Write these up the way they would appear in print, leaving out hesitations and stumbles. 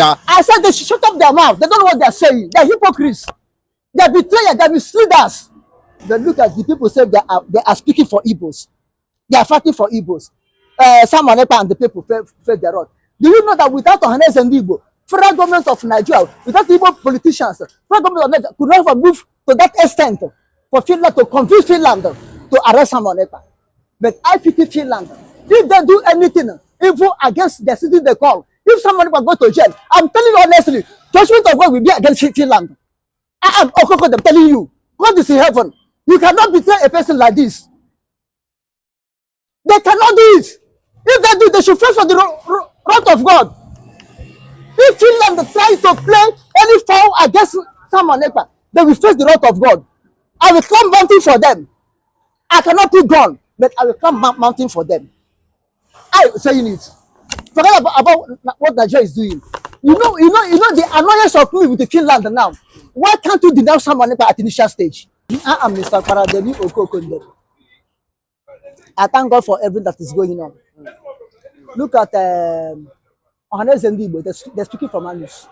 I said they should shut up their mouth. They don't know what they're saying. They're hypocrites. They're betrayers. They're misleaders. They look at the people say they are speaking for Igbos. They are fighting for Igbos. Someone and the people fed their wrath. Do you know that without Ohaneze and Igbo, federal government of Nigeria, without Igbo politicians, federal government of Nigeria could never move to that extent for Finland to convince Finland to arrest someone. But I pity Finland. If they do anything evil against the city they call, if someone will go to jail, I'm telling you honestly, judgment of God will be against Finland. I am Okoko, I'm telling you, God is in heaven. You cannot betray a person like this. They cannot do it. If they do, they should face for the wrath of God. If Finland tries to play any foul against someone, they will face the wrath of God. I will come mounting for them. I cannot be gone, but I will come mounting for them. I saying it. Forget about what Nigeria is doing. You know the annoyance of me with the Finland now. Why can't you denounce someone at initial stage? I am Mr. Paradeli Okokonde. I thank God for everything that is going on. Look at Ohaneze and Igbo. They're speaking from anus.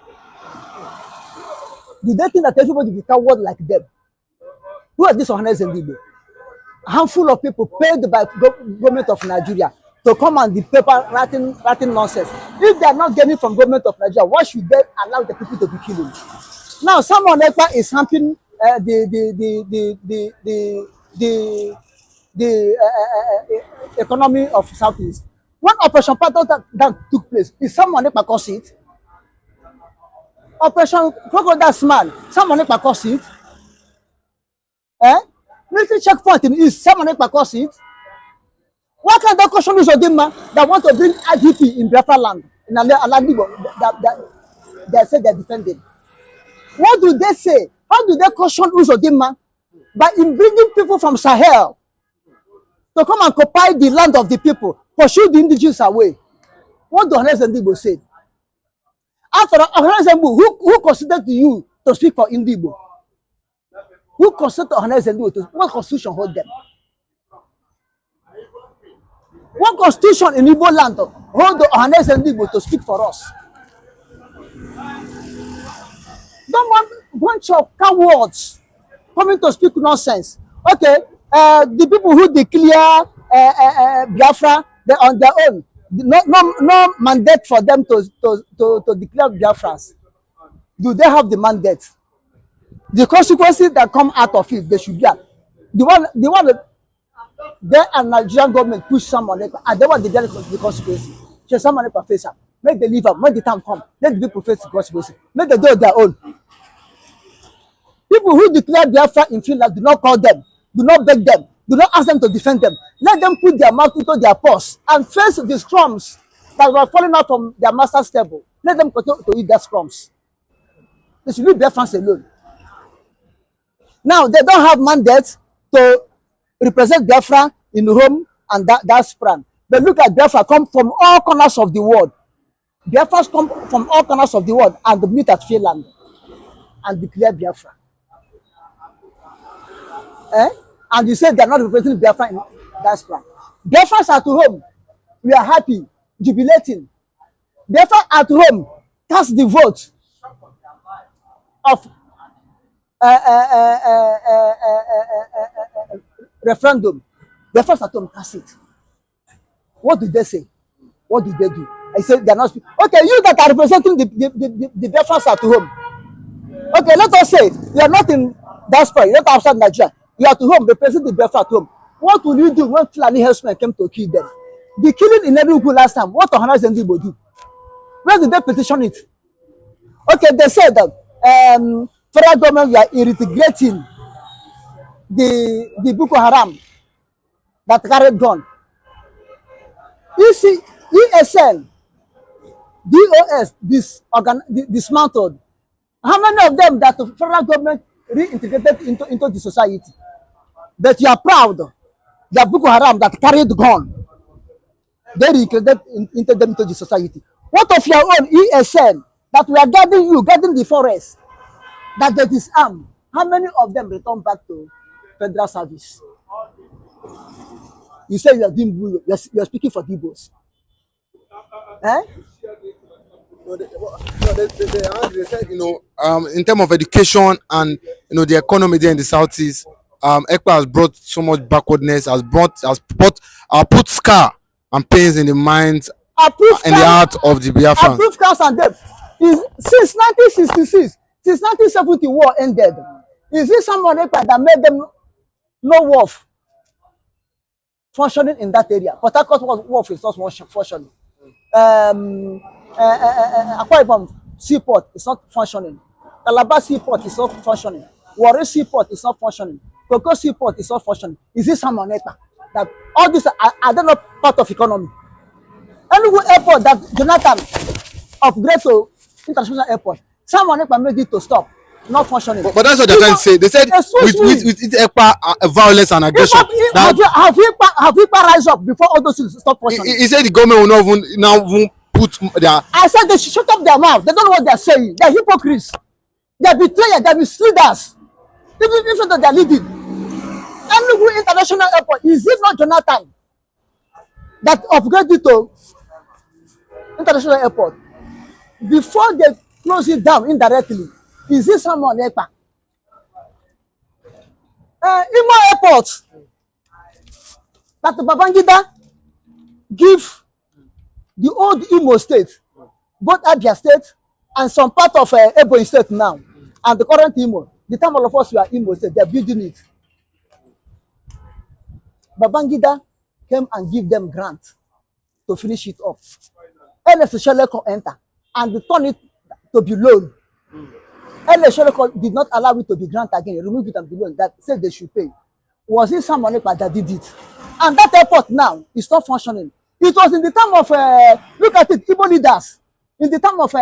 Do they think that everybody will become word like them? Who are these Ohaneze and Igbo? A handful of people paid by government of Nigeria to come on the paper writing nonsense. If they are not getting from government of Nigeria, why should they allow the people to be killing? Now, someone Ekpa is hampering the economy of Southeast. One operation pattern that took place is someone Ekpa caused it. Operation Crocodile Man, someone Ekpa caused it. Military checkpoint is someone Ekpa caused it. Why can't they caution those of them that want to bring IDP in Biafra land? In Aladibo, that they say they're defending. What do they say? How do they caution those of them by bringing people from Sahel to come and occupy the land of the people, pursue the indigenous away? What do Ohaneze and Igbo say? After Ohaneze and Igbo, who considered you to speak for Igbo? Who considered Ohaneze and Igbo to what constitution hold them? What constitution in Igbo land hold the Ohaneze and Igbo to speak for us? Don't want a bunch of cowards coming to speak nonsense. Okay, the people who declare Biafra, they're on their own. No mandate for them to declare Biafras. Do they have the mandate? The consequences that come out of it, they should be the one that they and Nigerian government push someone and they want to get the consequences. So someone face up. Make the leave up. When the time come, let the people face the consequences. Make them do their own. People who declare Biafra in Finland, do not call them, do not beg them, do not ask them to defend them. Let them put their mouth into their purse and face the crumbs that were falling out from their master's table. Let them continue to eat their crumbs. They should leave Biafrans alone. Now, they don't have mandate to represent Biafra in Rome and diaspora. But look at Biafra come from all corners of the world. Biafras come from all corners of the world and meet at Finland and declare Biafra. And you say they are not representing Biafra in diaspora. Biafras at home, we are happy, jubilating. Biafra at home, cast the vote of referendum. Biafras at home, cast it. What do they say? What do they do? I said they are not. Okay, you that are representing the Biafrans at home. Okay, let us say you are not in diaspora, you are not outside Nigeria. You are to home, representing the Biafra at home. What will you do when Fulani herdsmen came to kill them? The killing in Enugu last time, what Ohaneze and Igbo do? Where did they petition it? Okay, they said that federal government, we are irritating the Boko Haram that carried gun. You see, ESN, DOS, dismantled. How many of them that the federal government reintegrated into the society? That you are proud that Boko Haram that carried gun, they reintegrated into the society. What of your own ESN that we are guarding the forest, that they disarm? How many of them return back to federal service? You say you are doing good, you are speaking for the Igbos. They said, in terms of education and the economy there in the southeast, Ekpa has brought so much backwardness, put scar and pains in the minds and the heart of the Biafran. Approved cars and debt is since 1966, since 1970 war ended. Is it someone that made them no worth functioning in that area? Port Harcourt wharf is not functioning. Akwa Ibom seaport is not functioning. Calabar seaport is not functioning. Warri seaport is not functioning. Koko seaport is not functioning. Is it someone that all these are they not part of economy? Any airport that Jonathan upgrade to international airport, someone made it to stop, not functioning. But that's what they're trying to say. They said with Ekpa violence and aggression. Have Ekpa rise up before all those things stop functioning? He said the government will not even now put their. I said they should shut up their mouth. They don't know what they're saying. They're hypocrites. They're betrayers. They're misleaders. Even though they're leading. Enugu International Airport, is it not Jonathan that upgraded to international airport before they close it down indirectly? Is it someone Ekpa? Imo Airport that Babangida give the old Imo state, both Abia state and some part of Ebonyi state now, and the current Imo. The time all of us were Imo state, they're building it. Babangida came and give them grant to finish it up. NS Sheleko enter and they turn it to be loan. NS Sheleko did not allow it to be grant again, remove it and be loan. That said they should pay. Was it someone that did it? And that airport now is not functioning. It was in the time of look at it, Igbo leaders, in the time of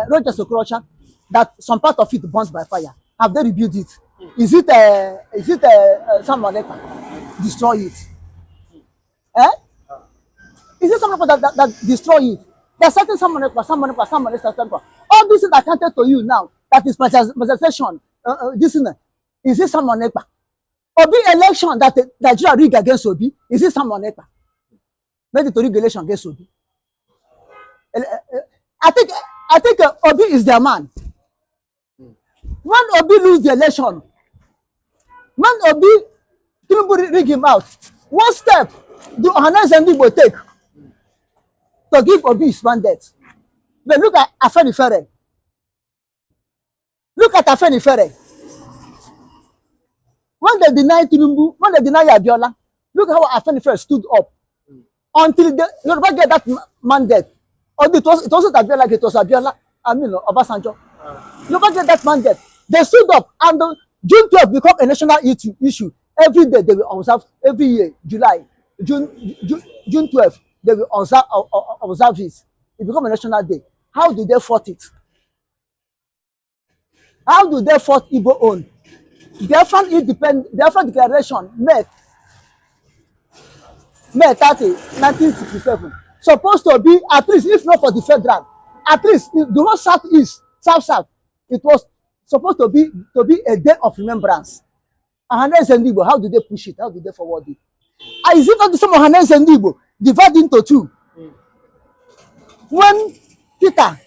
Roger Sokorocha, that some part of it burnt by fire. Have they rebuilt it? Is it someone destroy it? Is it someone that destroy it? There's certain someone. All this is accounted to you now. That is manifestation. Is it someone? Obi election that Nigeria rigged against Obi. Is it someone? Maybe to rig election against Obi. I think Obi is their man. When Obi lose the election, when Obi Tinubu rig him out, one step the Ohaneze will take to give Obi his mandate. But look at Afenifere. Look at Afenifere. When they deny Tinubu, when they deny Abiola, look how Afenifere stood up until the Yoruba get that mandate. Or it wasn't Abiola, it was Abiola, Obasanjo. Yoruba get that mandate. They stood up and June 12 become a national issue. Every day they will observe, every year, June 12, they will observe it. It become a national day. How do they fought it? How do they fought Igbo own? Biafra declaration May 30, 1967. Supposed to be, at least, if not for the federal, at least the whole southeast, south, it was supposed to be a day of remembrance. Ohaneze and Igbo, how do they push it? How do they forward it? Is it not the same Ohaneze and Igbo divided into two? When Peter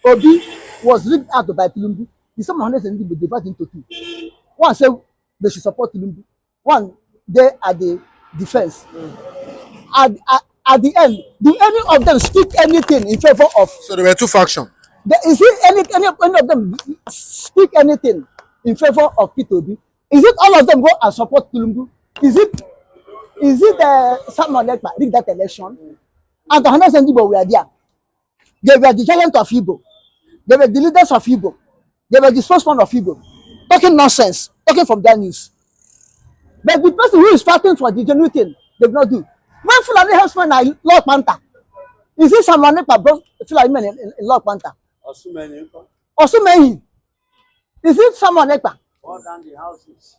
Obi was rigged out by Tinubu, the same Ohaneze and Igbo divided into two. One said they should support Tinubu. One, they are the defense. At the end, do any of them speak anything in favor of? So there were two factions. Is it any of them speak anything in favor of Peter Obi? Is it all of them go and support Tinubu? Is it someone like rig that election? And the Ohaneze and Igbo were there. They were the giant of Igbo. They were the leaders of Igbo. They were the spokesman of Igbo. Talking nonsense, talking from their news. But the person who is fighting for the genuine thing, they will not do. When Fulani helpsmen are in Lord Panther, is it someone like brought Fulani men in Lord Panther? Osumeni. Is it someone like that? All down the houses.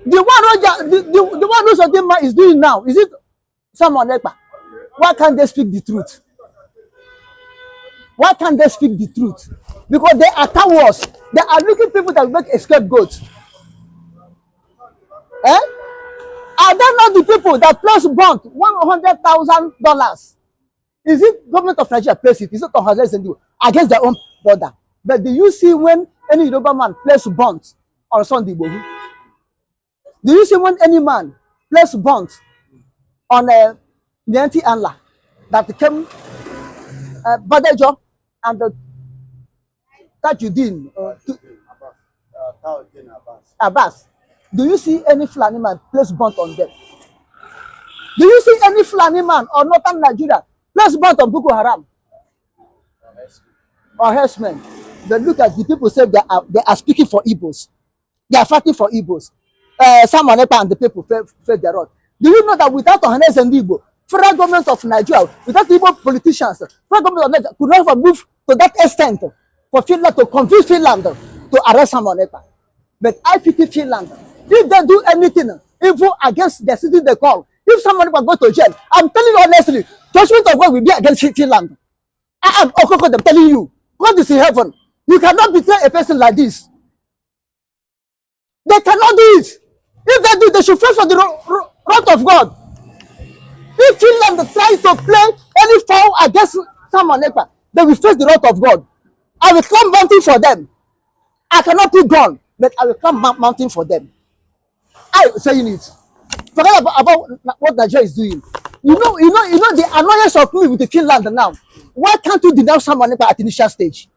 The one who's Odema is doing now, is it someone like that? Why can't they speak the truth? Why can't they speak the truth? Because they are cowards. They are looking people that make a scapegoat. Are they not the people that plus bond $100,000 Is it government of Nigeria place it? Is it Ohaneze against their own border? But do you see when any Yoruba man place bonds on Sunday Igbo? Do you see when any man place bonds on the anti-Anla that came Badejo and the Tajuddin Abbas? Do you see any Fulani man place bond on them? Do you see any Fulani man or northern Nigeria place bond on Boko Haram or herdsmen? They look at the people say they are speaking for Igbos. They are fighting for Igbos. Simon Ekpa and the people fed their road. Do you know that without Ohaneze and Igbo, federal government of Nigeria, without Igbo politicians, federal government of Nigeria could never move to that extent for Finland to convince Finland to arrest Simon Ekpa. But I pity Finland. If they do anything evil against the city they call, if someone will go to jail, I'm telling you honestly, judgment of God will be against Finland. I am Okoko, I'm telling you, God is in heaven. You cannot betray a person like this. They cannot do it. If they do, they should face for the wrath of God. If Finland try to play any foul against Simon Ekpa, they will face the wrath of God. I will climb mountain for them. I cannot be gone, but I will climb mountain for them. I saying it. Forget about what Nigeria is doing. You know the annoyance of me with the Finland now. Why can't you denounce Simon Ekpa at initial stage?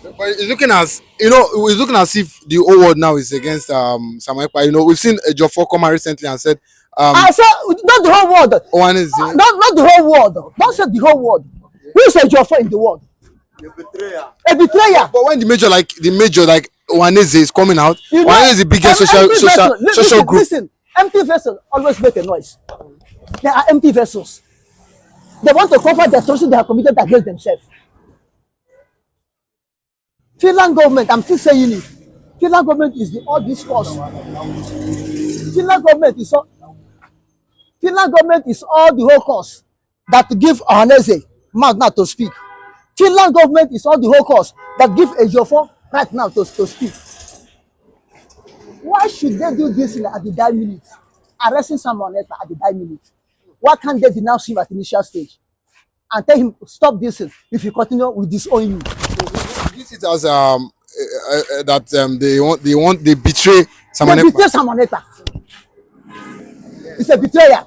But it's looking as it's looking as if the whole world now is against Simon Ekpa. You know, we've seen Ejiofor come out recently and said I said not the whole world. Ohaneze. Not the whole world. Don't say the whole world. Who is Ejiofor in the world? A betrayer. A betrayer. But when the major like Ohaneze is coming out, You know, Ohaneze is the biggest social group. Listen, empty vessels always make a noise. They are empty vessels. They want to cover the atrocities they have committed against themselves. Finland government, I'm still saying it. Finland government is the all this cause. Finland government is all the whole cause that give Ohaneze mouth now to speak. Finland government is all the whole cause that give Ejiofor right now to speak. Why should they do this at the dying minute? Arresting someone at the dying minute. Why can't they denounce him at the initial stage and tell him stop this if you continue with disown you? This is as that they betray Simon They Ekpa. betray Simon Ekpa. It's a betrayer.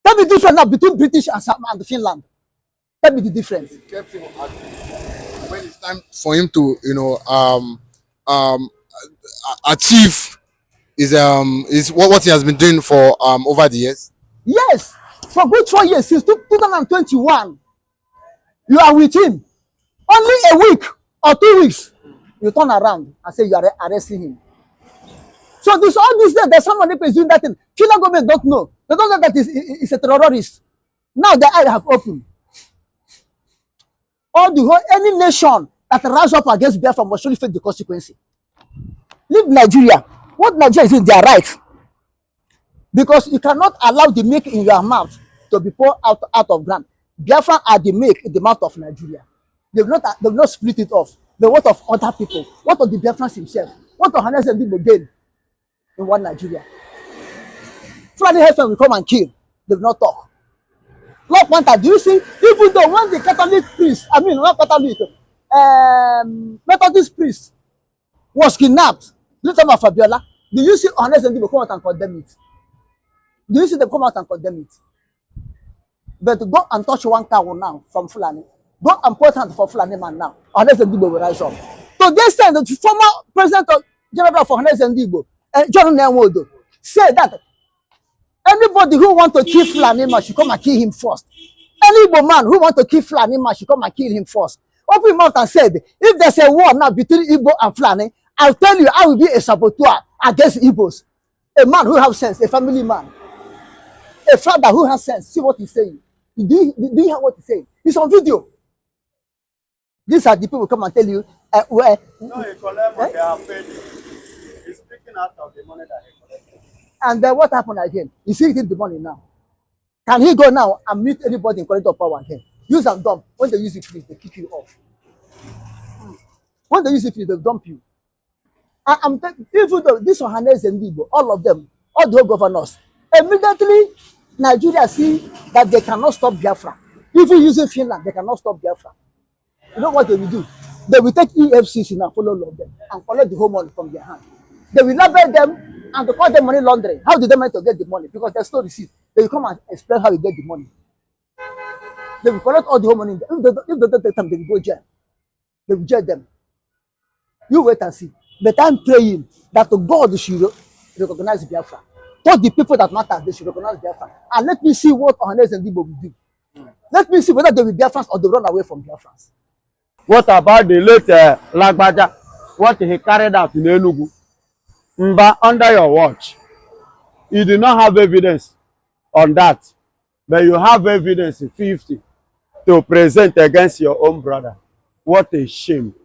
Tell me the difference now between British and Finland. Tell me the difference. Kept him at, when it's time for him to achieve is what he has been doing for over the years. Yes, for good 4 years since 2021, you are with him. Only a week or 2 weeks, you turn around and say you are arresting him. So this all this day that someone is doing that thing. Finland government don't know. They don't know that he's a terrorist. Now the eye have opened. Any nation that rise up against Biafra must surely face the consequence. Leave Nigeria. What Nigeria is doing, they are right. Because you cannot allow the milk in your mouth to be poured out of ground. Biafra are the milk in the mouth of Nigeria. They will not split it off. The what of other people? What of the Biafrans himself? What of Ohaneze and Igbo gain in one Nigeria? Friday Heaven will come and kill. They will not talk. Lord Panther, do you see? Even though when the Catholic priest, not Catholic, Methodist priest was kidnapped, little of Fabiola, do you see Ohaneze and Igbo come out and condemn it? Do you see them come out and condemn it? But go and touch one cow now from Fulani. Go and put hand for Fulani man now. Ohaneze and Igbo will rise up. So this time, the former president of General for Ohaneze and Igbo, John Nwodo, said that anybody who want to kill Fulani man should come and kill him first. Any Igbo man who want to kill Fulani man should come and kill him first. Open his mouth and said, if there's a war now between Igbo and Fulani, I'll tell you, I will be a saboteur against Igbos. A man who has sense, a family man, a father who has sense. See what he's saying. Do you hear what he's saying? It's on video. These are the people who come and tell you where. No, he collect, but they are paid. He's speaking out of the money that he collected. And then what happened again? You see, the money now. Can he go now and meet anybody in corridor power again? Use and dump. When they use it, please, they kick you off. When they use it, please, they dump you. Even though this Ohaneze and Igbo, all of them, all the whole governors, immediately Nigeria see that they cannot stop Biafra. Even using Finland, they cannot stop Biafra. You know what they will do? They will take EFCC and follow all of them and collect the whole money from their hand. They will label them and to call them money laundering. How did they manage to get the money? Because there's no receipt. They will come and explain how you get the money. They will collect all the whole money. If they don't take them, they will go jail. They will jail them. You wait and see. But I'm praying that God should recognize Biafra. Tell the people that matter, they should recognize Biafra. And let me see what Ohaneze and Igbo will do. Let me see whether they will be Biafrans or they run away from Biafrans. What about the late Lagbaja? What he carried out in Enugu? Mba, under your watch. You do not have evidence on that. But you have evidence 50 to present against your own brother. What a shame.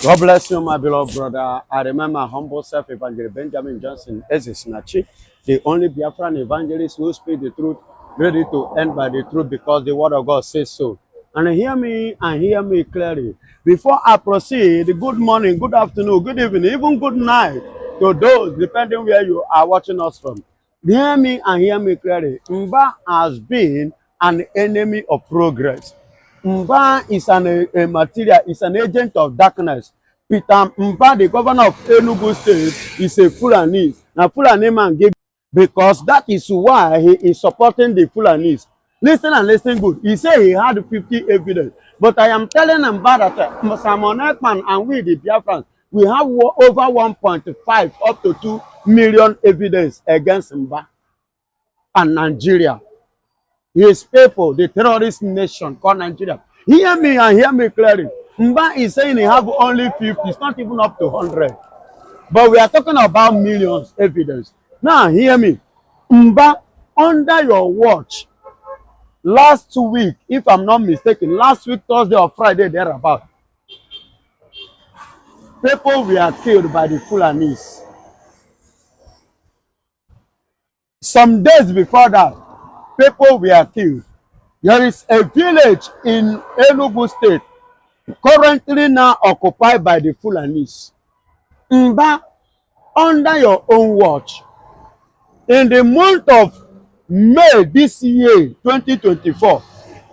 God bless you, my beloved brother. I remember humble self, Evangelist Benjamin Johnson, Ezesinachi, the only Biafran evangelist who speak the truth, ready to end by the truth because the word of God says so. And hear me clearly. Before I proceed, good morning, good afternoon, good evening, even good night to those, depending where you are watching us from. Hear me and hear me clearly. Mba has been an enemy of progress. Mba is a material, is an agent of darkness. Peter Mba, the governor of Enugu State, is a Fulani. Now Fulani man gave, because that is why he is supporting the Fulanis. Listen and listen good. He said he had 50 evidence. But I am telling Mba that Simon Ekman and we, the Biafrans, we have over 1.5 up to 2 million evidence against Mba and Nigeria. His people, the terrorist nation called Nigeria. Hear me and hear me clearly. Mba is saying he have only 50. It's not even up to 100. But we are talking about millions evidence. Now hear me. Mba, under your watch, last week, if I'm not mistaken, last week, Thursday or Friday, thereabout, people were killed by the Fulanis. Some days before that, people were killed. There is a village in Enugu State currently now occupied by the Fulanis. Mba, under your own watch, in the month of May this year, 2024,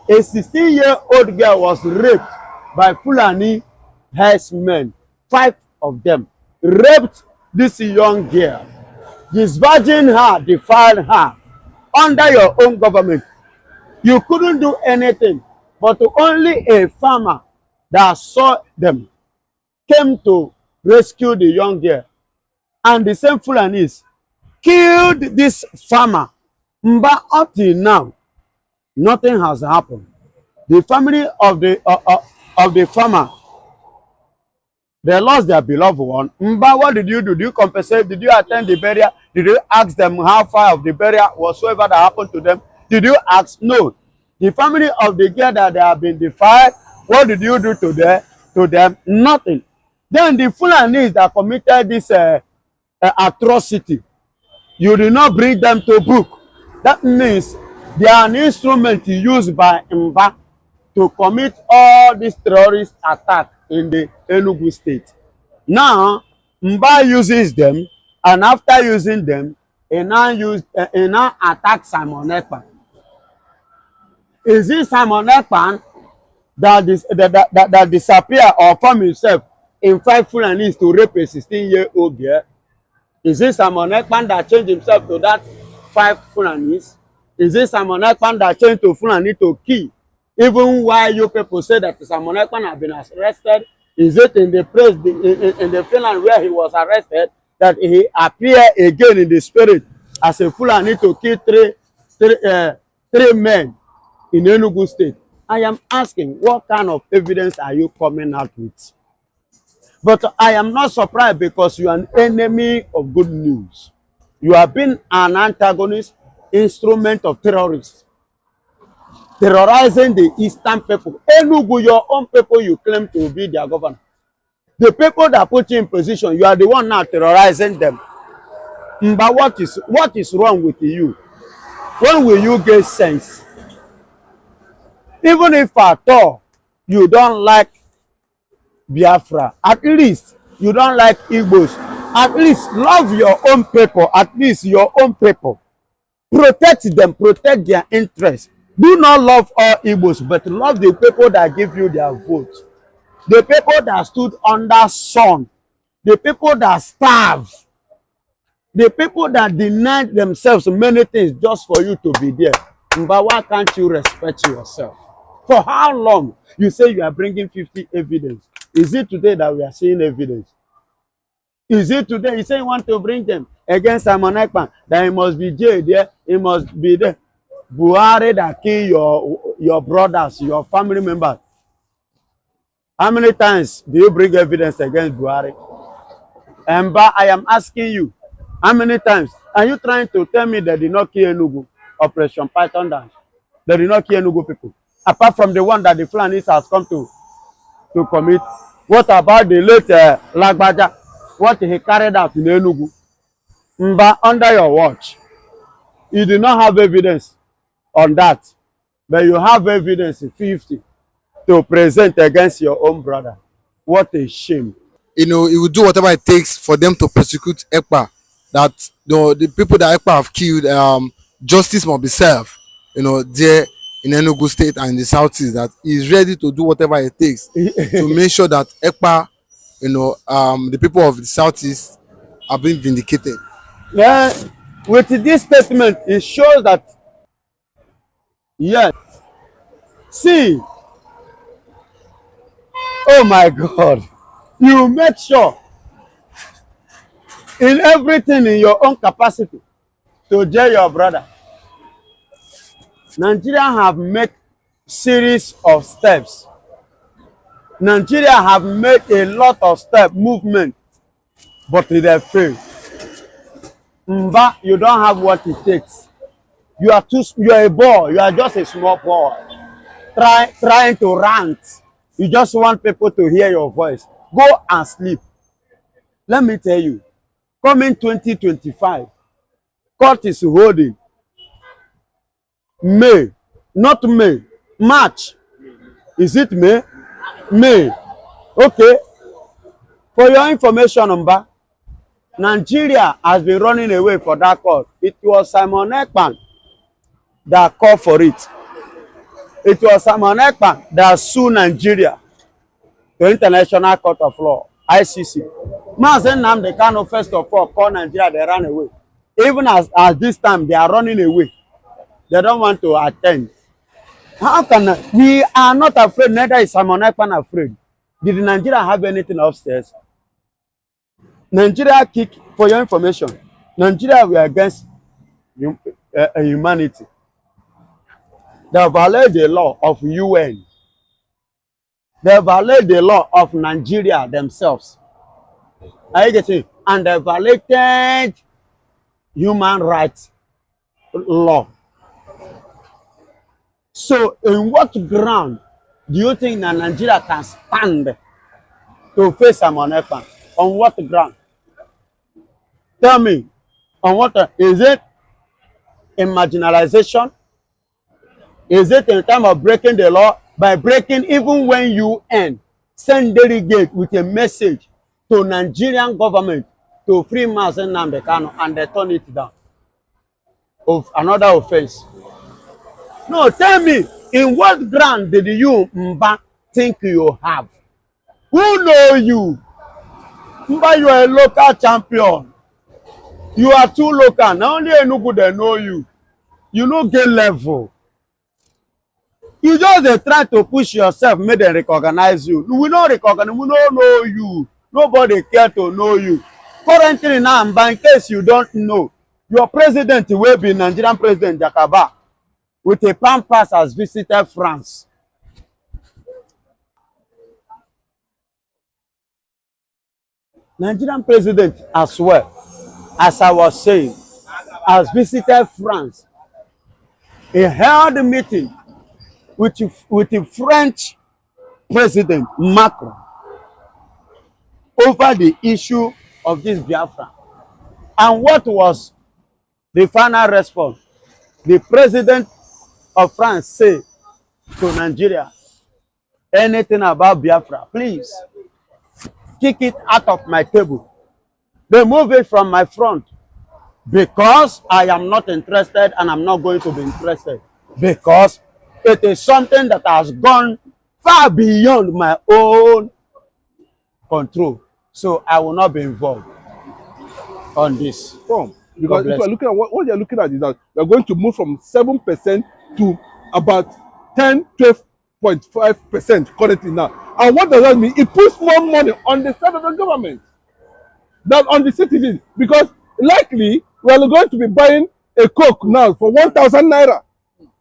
a 16-year-old girl was raped by Fulani herdsmen. 5 of them raped this young girl, disvirgin her, defiled her. Under your own government, you couldn't do anything, but only a farmer that saw them came to rescue the young girl. And the same Fulanis killed this farmer. But up till now, nothing has happened. The family of the farmer, they lost their beloved one. Mba, what did you do? Did you compensate? Did you attend the burial? Did you ask them how far of the burial whatsoever that happened to them? Did you ask? No. The family of the girl that they have been defiled, what did you do to them? Nothing. Then the Fulanis that committed this atrocity, you did not bring them to book. That means they are an instrument used by Mba to commit all these terrorist attacks in the Enugu State. Now, Mba uses them, and after using them, he now attack Simon Ekpa. Is it Simon Ekpa that disappear or form himself in 5 Fulanis to rape a 16-year-old girl? Is it Simon Ekpa that changed himself to that 5 Fulanis? Is it Simon Ekpa that changed to Fulani to kill? Even while you people say that Simon Ekpa has been arrested, is it in the place in the Finland where he was arrested that he appeared again in the spirit as a Fulani to kill three men in Enugu State? I am asking, what kind of evidence are you coming out with? But I am not surprised because you are an enemy of good news. You have been an antagonist, instrument of terrorists, terrorizing the eastern people. Enugu, your own people, you claim to be their governor. The people that put you in position, you are the one now terrorizing them. But what is wrong with you? When will you get sense? Even if at all you don't like Biafra, at least you don't like Igbos, at least love your own people, at least your own people. Protect them, protect their interests. Do not love all Igbos, but love the people that give you their vote. The people that stood under sun, the people that starve, the people that denied themselves many things just for you to be there. But why can't you respect yourself? For how long? You say you are bringing 50 evidence. Is it today that we are seeing evidence? Is it today? You say you want to bring them against Simon Ekpa, that he must be jailed there, he must be there. Buhari that kill your brothers, your family members. How many times do you bring evidence against Buhari? But I am asking you, how many times? Are you trying to tell me that they did not kill Enugu? Operation Python Dance. They did not kill Enugu people. Apart from the one that the Fulanis has come to commit. What about the late Lagbaja? What he carried out in Enugu? Mba, under your watch. You do not have evidence on that. But you have evidence 50 to present against your own brother. What a shame. You know, he will do whatever it takes for them to prosecute Ekpa. That the people that Ekpa have killed, justice must be served. You know, there in Enugu State and in the Southeast, that he's ready to do whatever it takes to make sure that Ekpa, you know, the people of the Southeast are being vindicated. Yeah, with this statement, it shows that yes. See, oh my God, you make sure in everything in your own capacity to jail your brother. Nigeria have made series of steps. Nigeria have made a lot of step movement, but they fail. Mba, you don't have what it takes. You are a boy. You are just a small boy. Trying to rant. You just want people to hear your voice. Go and sleep. Let me tell you, coming 2025, court is holding May, not May, March. Is it May? May. Okay. For your information, Mba, Nigeria has been running away for that court. It was Simon Ekpa that called for it. It was Simon Ekpa that sued Nigeria to International Court of Law, ICC. Mazen Nnamdi Kanu first of all called Nigeria, they ran away. Even as this time, they are running away. They don't want to attend. How can we are not afraid, neither is Simon Ekpa afraid. Did Nigeria have anything upstairs? Nigeria kick, for your information, Nigeria were against humanity. They violate the law of UN. They violate the law of Nigeria themselves. Are you getting? And they violated human rights law. So, in what ground do you think that Nigeria can stand to face Simon Ekpa? On what ground? Tell me, on what is it? In marginalization? Is it in time of breaking the law? By breaking, even when UN send delegate with a message to Nigerian government to free Mazen Nnamdi Kanu and they turn it down of another offense. No, tell me, in what ground did you, Mba, think you have? Who know you? Mba, you are a local champion. You are too local. Not only Enugu they know you. You no get level. You just try to push yourself, make them recognize you. We don't recognize, we don't know you. Nobody care to know you. Currently now, Mba, in case you don't know, your president will be Nigerian President Jakaba with a pampas has visited France. Nigerian president as well, as I was saying, has visited France. He held a meeting with the French president Macron over the issue of this Biafra. And what was the final response? The president of France said to Nigeria, anything about Biafra, please kick it out of my table. They move it from my front. because I am not interested and I'm not going to be interested, because it is something that has gone far beyond my own control. So I will not be involved on this. Form. Because if you're looking at what you're looking at is that we're going to move from 7% to about 12.5% currently now. And what does that mean? It puts more money on the side of the government than on the citizens, because likely we are going to be buying a Coke now for 1,000 naira.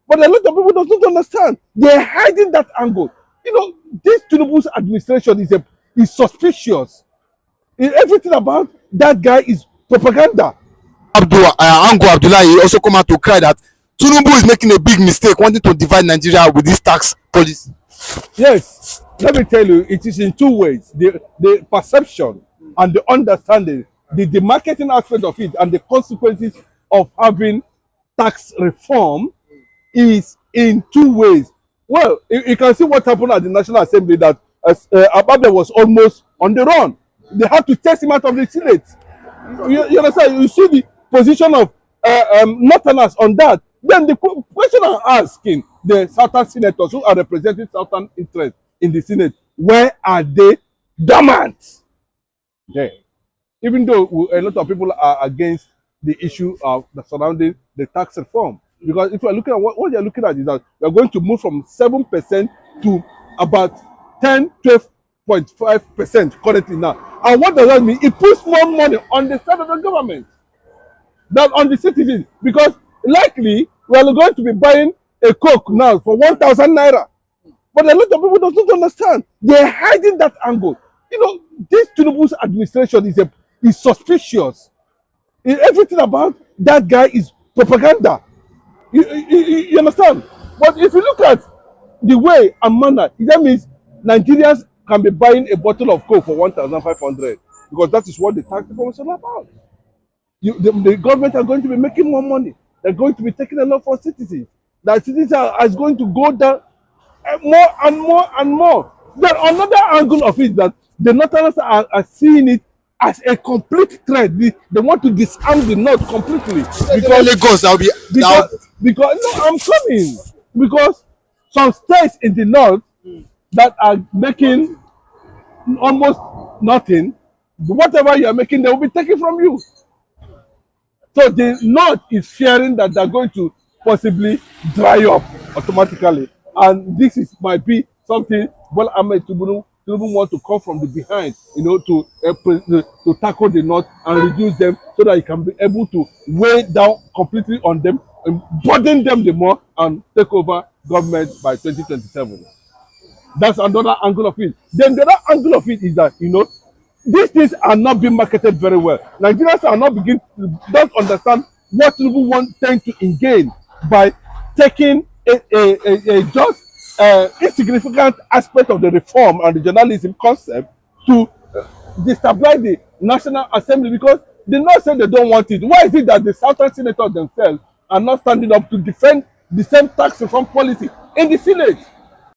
But a lot of people don't understand. They're hiding that angle. You know, this Tinubu's administration is suspicious. Everything about that guy is propaganda. Ango Abdullahi also come out to cry that Tinubu is making a big mistake wanting to divide Nigeria with this tax policy. Yes, let me tell you, it is in two ways. The perception and the understanding, the marketing aspect of it and the consequences of having tax reform is in two ways. Well, you can see what happened at the National Assembly, that Ababe was almost on the run. They had to test him out of the Senate. You understand? You see the position of Northerners on that. Then the question I'm asking the Southern senators who are representing Southern interests in the Senate, where are they dormant? There. Even though a lot of people are against the issue of surrounding the tax reform. Because if you're looking at what you're looking at is that we're going to move from 7% to about 12.5% currently now. And what does that mean? It puts more money on the side of the government than on the citizens, because likely we are going to be buying a Coke now for 1,000 naira. But a lot of people don't understand. They're hiding that angle. You know, this Tinubu's administration is suspicious. Everything about that guy is propaganda. You understand? But if you look at the way and manner, that means Nigerians can be buying a bottle of Coke for 1,500, because that is what the tax reform is all about. The government are going to be making more money. They're going to be taking a lot for citizens. That citizens are going to go down more and more and more. Then another angle of it, that the Northerners are seeing it as a complete threat. They want to disarm the North completely. Because Lagos, because no, I'm coming. Because some states in the North that are making almost nothing, whatever you are making, they will be taken from you. So the North is fearing that they're going to possibly dry up automatically. And this might be something Bola Ahmed Tinubu want to come from the behind, you know, to tackle the North and reduce them, so that he can be able to weigh down completely on them and burden them the more and take over government by 2027. That's another angle of it. Then the other angle of it is that, you know, these things are not being marketed very well. Nigerians are not don't understand what Tinubu tend to engage by taking a just insignificant aspect of the reform and the journalism concept to destabilize the National Assembly, because they not say they don't want it. Why is it that the Southern senators themselves are not standing up to defend the same tax reform policy in the Senate?